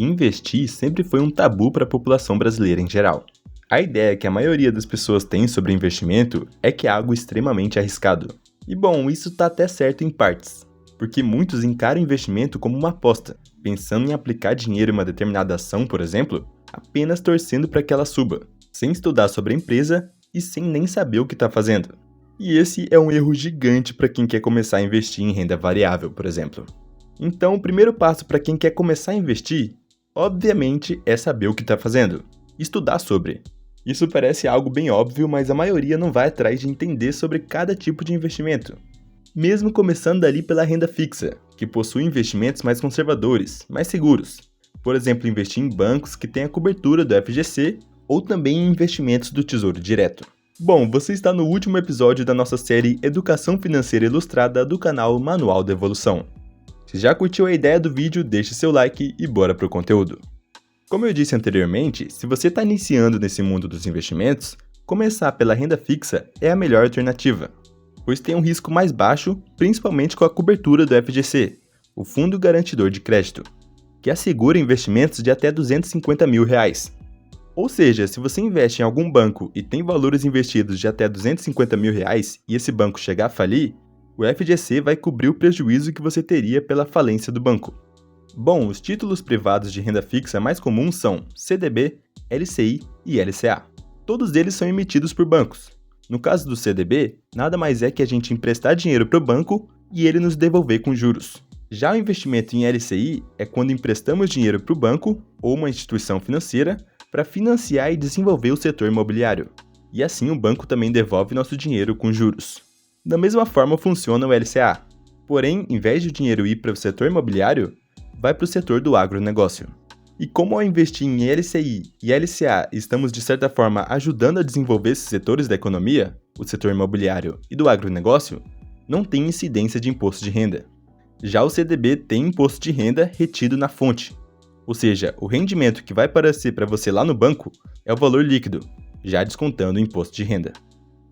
investir sempre foi um tabu para a população brasileira em geral. A ideia que a maioria das pessoas tem sobre investimento é que é algo extremamente arriscado. E bom, isso tá até certo em partes, porque muitos encaram investimento como uma aposta, pensando em aplicar dinheiro em uma determinada ação, por exemplo, apenas torcendo para que ela suba, sem estudar sobre a empresa e sem nem saber o que está fazendo. E esse é um erro gigante para quem quer começar a investir em renda variável, por exemplo. Então, o primeiro passo para quem quer começar a investir, obviamente, é saber o que está fazendo, estudar sobre. Isso parece algo bem óbvio, mas a maioria não vai atrás de entender sobre cada tipo de investimento. Mesmo começando dali pela renda fixa, que possui investimentos mais conservadores, mais seguros. Por exemplo, investir em bancos que têm a cobertura do FGC ou também em investimentos do Tesouro Direto. Bom, você está no último episódio da nossa série Educação Financeira Ilustrada do canal Manual da Evolução. Se já curtiu a ideia do vídeo, deixe seu like e bora pro conteúdo. Como eu disse anteriormente, se você está iniciando nesse mundo dos investimentos, começar pela renda fixa é a melhor alternativa, pois tem um risco mais baixo, principalmente com a cobertura do FGC, o Fundo Garantidor de Crédito, que assegura investimentos de até R$250 mil. Ou seja, se você investe em algum banco e tem valores investidos de até R$250 mil e esse banco chegar a falir, o FGC vai cobrir o prejuízo que você teria pela falência do banco. Bom, os títulos privados de renda fixa mais comuns são CDB, LCI e LCA. Todos eles são emitidos por bancos. No caso do CDB, nada mais é que a gente emprestar dinheiro para o banco e ele nos devolver com juros. Já o investimento em LCI é quando emprestamos dinheiro para o banco ou uma instituição financeira para financiar e desenvolver o setor imobiliário. E assim o banco também devolve nosso dinheiro com juros. Da mesma forma funciona o LCA. Porém, em vez de o dinheiro ir para o setor imobiliário, vai para o setor do agronegócio. E como ao investir em LCI e LCA estamos de certa forma ajudando a desenvolver esses setores da economia, o setor imobiliário e do agronegócio, não tem incidência de imposto de renda. Já o CDB tem imposto de renda retido na fonte. Ou seja, o rendimento que vai aparecer para você lá no banco é o valor líquido, já descontando o imposto de renda.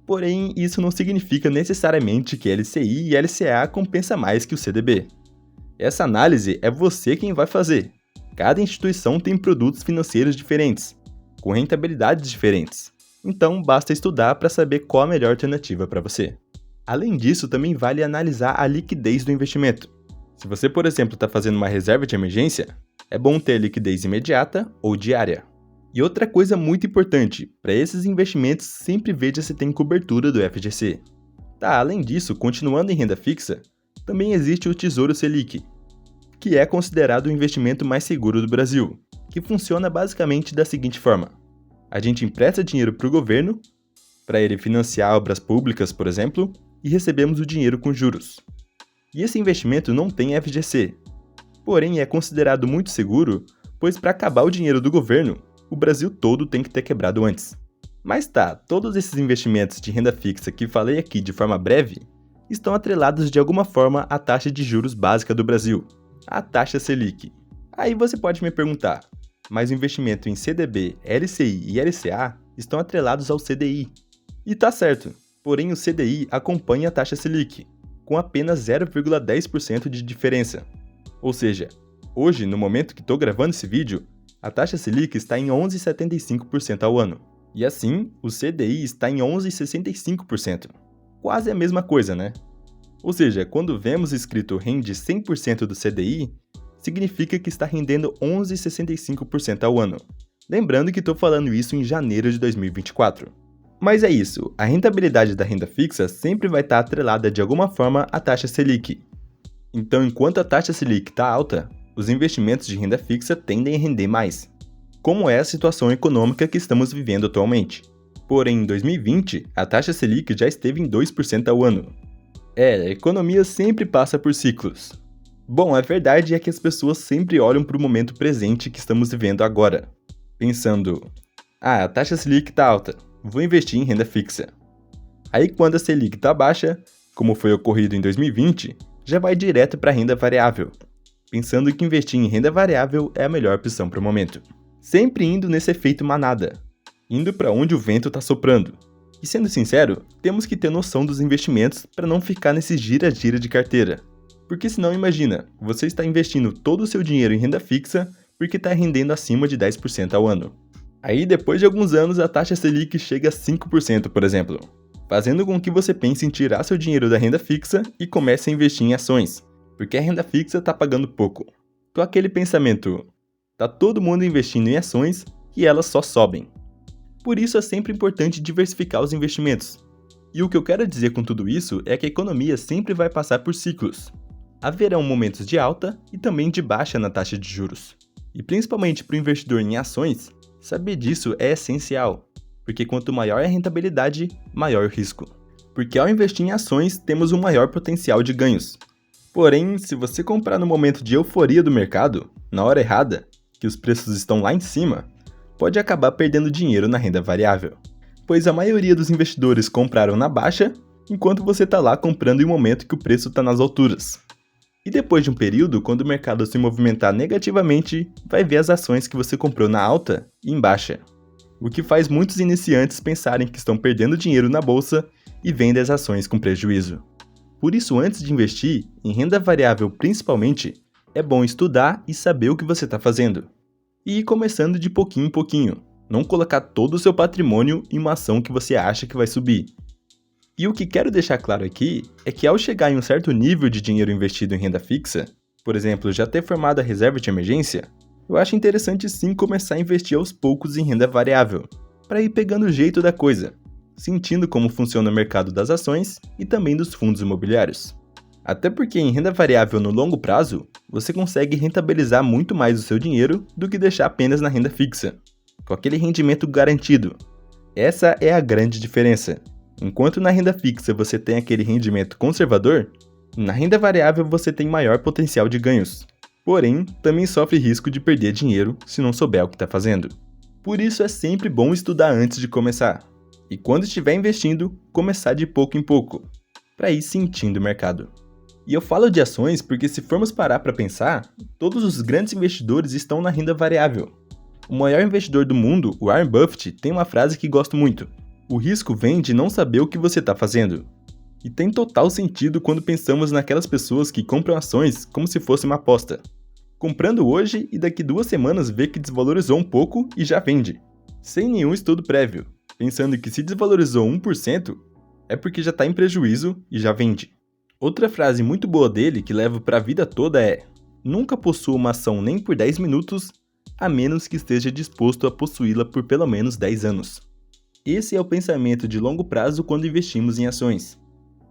Porém, isso não significa necessariamente que LCI e LCA compensa mais que o CDB. Essa análise é você quem vai fazer. Cada instituição tem produtos financeiros diferentes, com rentabilidades diferentes. Então, basta estudar para saber qual a melhor alternativa para você. Além disso, também vale analisar a liquidez do investimento. Se você, por exemplo, está fazendo uma reserva de emergência, é bom ter liquidez imediata ou diária. E outra coisa muito importante, para esses investimentos sempre veja se tem cobertura do FGC. Além disso, continuando em renda fixa, também existe o Tesouro Selic, que é considerado o investimento mais seguro do Brasil, que funciona basicamente da seguinte forma. A gente empresta dinheiro para o governo, para ele financiar obras públicas, por exemplo, e recebemos o dinheiro com juros. E esse investimento não tem FGC, porém é considerado muito seguro, pois para acabar o dinheiro do governo, o Brasil todo tem que ter quebrado antes. Mas todos esses investimentos de renda fixa que falei aqui de forma breve, estão atrelados de alguma forma à taxa de juros básica do Brasil, a taxa Selic. Aí você pode me perguntar, mas o investimento em CDB, LCI e LCA estão atrelados ao CDI. E tá certo, porém o CDI acompanha a taxa Selic, com apenas 0,10% de diferença. Ou seja, hoje, no momento que estou gravando esse vídeo, a taxa Selic está em 11,75% ao ano. E assim, o CDI está em 11,65%. Quase a mesma coisa, né? Ou seja, quando vemos escrito rende 100% do CDI, significa que está rendendo 11,65% ao ano. Lembrando que estou falando isso em janeiro de 2024. Mas é isso, a rentabilidade da renda fixa sempre vai estar atrelada de alguma forma à taxa Selic. Então, enquanto a taxa Selic está alta, os investimentos de renda fixa tendem a render mais, como é a situação econômica que estamos vivendo atualmente. Porém, em 2020, a taxa Selic já esteve em 2% ao ano. A economia sempre passa por ciclos. Bom, a verdade é que as pessoas sempre olham para o momento presente que estamos vivendo agora, pensando, a taxa Selic está alta, vou investir em renda fixa. Aí quando a Selic está baixa, como foi ocorrido em 2020, já vai direto para a renda variável, pensando que investir em renda variável é a melhor opção para o momento. Sempre indo nesse efeito manada, indo para onde o vento está soprando. E sendo sincero, temos que ter noção dos investimentos para não ficar nesse gira-gira de carteira. Porque senão imagina, você está investindo todo o seu dinheiro em renda fixa porque está rendendo acima de 10% ao ano. Aí, depois de alguns anos, a taxa Selic chega a 5%, por exemplo, fazendo com que você pense em tirar seu dinheiro da renda fixa e comece a investir em ações, porque a renda fixa está pagando pouco. Com aquele pensamento, tá todo mundo investindo em ações e elas só sobem. Por isso é sempre importante diversificar os investimentos. E o que eu quero dizer com tudo isso é que a economia sempre vai passar por ciclos. Haverão momentos de alta e também de baixa na taxa de juros. E principalmente para o investidor em ações, saber disso é essencial, porque quanto maior a rentabilidade, maior o risco. Porque ao investir em ações, temos um maior potencial de ganhos. Porém, se você comprar no momento de euforia do mercado, na hora errada, que os preços estão lá em cima, pode acabar perdendo dinheiro na renda variável. Pois a maioria dos investidores compraram na baixa, enquanto você está lá comprando em um momento que o preço está nas alturas. E depois de um período, quando o mercado se movimentar negativamente, vai ver as ações que você comprou na alta e em baixa. O que faz muitos iniciantes pensarem que estão perdendo dinheiro na bolsa e vendem as ações com prejuízo. Por isso, antes de investir, em renda variável principalmente, é bom estudar e saber o que você está fazendo. E ir começando de pouquinho em pouquinho, não colocar todo o seu patrimônio em uma ação que você acha que vai subir. E o que quero deixar claro aqui é que ao chegar em um certo nível de dinheiro investido em renda fixa, por exemplo, já ter formado a reserva de emergência, eu acho interessante sim começar a investir aos poucos em renda variável, para ir pegando o jeito da coisa, sentindo como funciona o mercado das ações e também dos fundos imobiliários. Até porque em renda variável no longo prazo, você consegue rentabilizar muito mais o seu dinheiro do que deixar apenas na renda fixa, com aquele rendimento garantido. Essa é a grande diferença. Enquanto na renda fixa você tem aquele rendimento conservador, na renda variável você tem maior potencial de ganhos. Porém, também sofre risco de perder dinheiro se não souber o que está fazendo. Por isso é sempre bom estudar antes de começar. E quando estiver investindo, começar de pouco em pouco, para ir sentindo o mercado. E eu falo de ações porque se formos parar para pensar, todos os grandes investidores estão na renda variável. O maior investidor do mundo, o Warren Buffett, tem uma frase que gosto muito. O risco vem de não saber o que você está fazendo. E tem total sentido quando pensamos naquelas pessoas que compram ações como se fosse uma aposta. Comprando hoje e daqui 2 semanas vê que desvalorizou um pouco e já vende. Sem nenhum estudo prévio, pensando que se desvalorizou 1%, é porque já está em prejuízo e já vende. Outra frase muito boa dele que levo para a vida toda é: nunca possua uma ação nem por 10 minutos, a menos que esteja disposto a possuí-la por pelo menos 10 anos. Esse é o pensamento de longo prazo quando investimos em ações.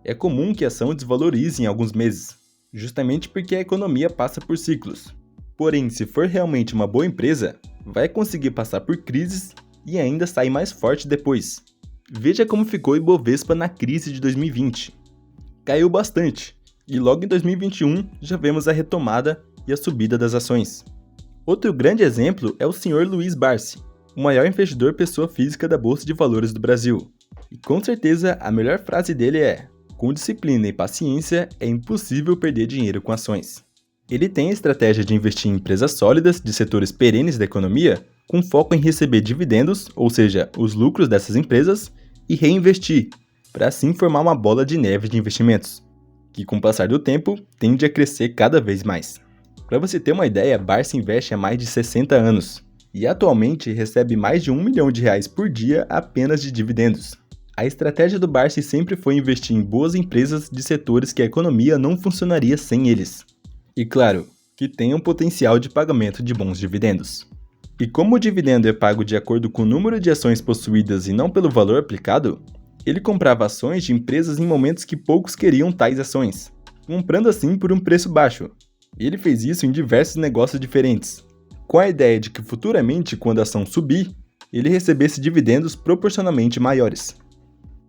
É comum que a ação desvalorize em alguns meses, justamente porque a economia passa por ciclos. Porém, se for realmente uma boa empresa, vai conseguir passar por crises e ainda sair mais forte depois. Veja como ficou o Ibovespa na crise de 2020. Caiu bastante, e logo em 2021 já vemos a retomada e a subida das ações. Outro grande exemplo é o Sr. Luiz Barsi, o maior investidor pessoa física da Bolsa de Valores do Brasil. E com certeza a melhor frase dele é: com disciplina e paciência é impossível perder dinheiro com ações. Ele tem a estratégia de investir em empresas sólidas de setores perenes da economia, com foco em receber dividendos, ou seja, os lucros dessas empresas, e reinvestir, para assim formar uma bola de neve de investimentos, que com o passar do tempo tende a crescer cada vez mais. Para você ter uma ideia, Barsi investe há mais de 60 anos, e atualmente recebe mais de R$1 milhão por dia apenas de dividendos. A estratégia do Barsi sempre foi investir em boas empresas de setores que a economia não funcionaria sem eles. E claro, que tenham potencial de pagamento de bons dividendos. E como o dividendo é pago de acordo com o número de ações possuídas e não pelo valor aplicado, ele comprava ações de empresas em momentos que poucos queriam tais ações, comprando assim por um preço baixo. Ele fez isso em diversos negócios diferentes, com a ideia de que futuramente, quando a ação subir, ele recebesse dividendos proporcionalmente maiores.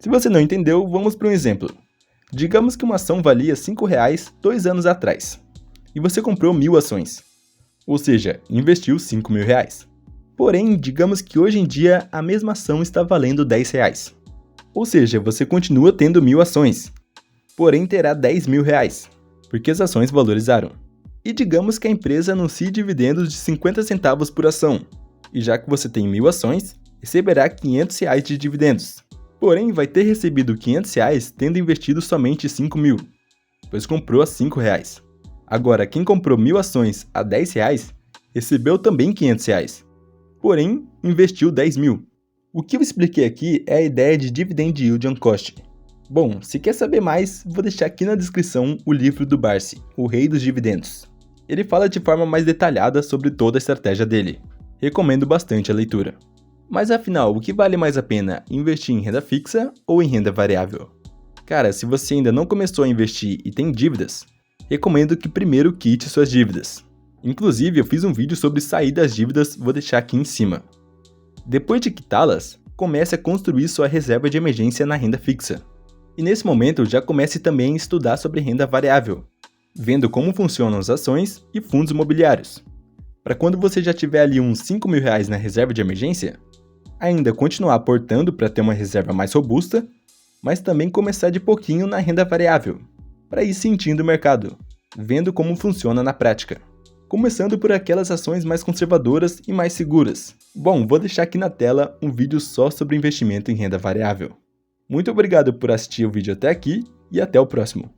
Se você não entendeu, vamos para um exemplo. Digamos que uma ação valia R$ 5,00 2 anos atrás, e você comprou 1.000 ações, ou seja, investiu R$ 5.000. Porém, digamos que hoje em dia a mesma ação está valendo R$ 10,00, ou seja, você continua tendo 1.000 ações, porém terá R$ 10.000, porque as ações valorizaram. E digamos que a empresa anuncie dividendos de 50 centavos por ação, e já que você tem 1.000 ações, receberá R$ 500 de dividendos. Porém, vai ter recebido R$ 500 tendo investido somente 5.000, pois comprou a R$ 5,00. Agora, quem comprou 1.000 ações a R$ 10,00, recebeu também R$500, porém investiu 10 mil. O que eu expliquei aqui é a ideia de Dividend Yield on Cost. Bom, se quer saber mais, vou deixar aqui na descrição o livro do Barsi, O Rei dos Dividendos. Ele fala de forma mais detalhada sobre toda a estratégia dele. Recomendo bastante a leitura. Mas afinal, o que vale mais a pena, investir em renda fixa ou em renda variável? Cara, se você ainda não começou a investir e tem dívidas, recomendo que primeiro quite suas dívidas. Inclusive, eu fiz um vídeo sobre sair das dívidas, vou deixar aqui em cima. Depois de quitá-las, comece a construir sua reserva de emergência na renda fixa. E nesse momento já comece também a estudar sobre renda variável, vendo como funcionam as ações e fundos imobiliários. Para quando você já tiver ali uns R$5.000 na reserva de emergência, ainda continuar aportando para ter uma reserva mais robusta, mas também começar de pouquinho na renda variável, para ir sentindo o mercado, vendo como funciona na prática. Começando por aquelas ações mais conservadoras e mais seguras. Bom, vou deixar aqui na tela um vídeo só sobre investimento em renda variável. Muito obrigado por assistir o vídeo até aqui e até o próximo.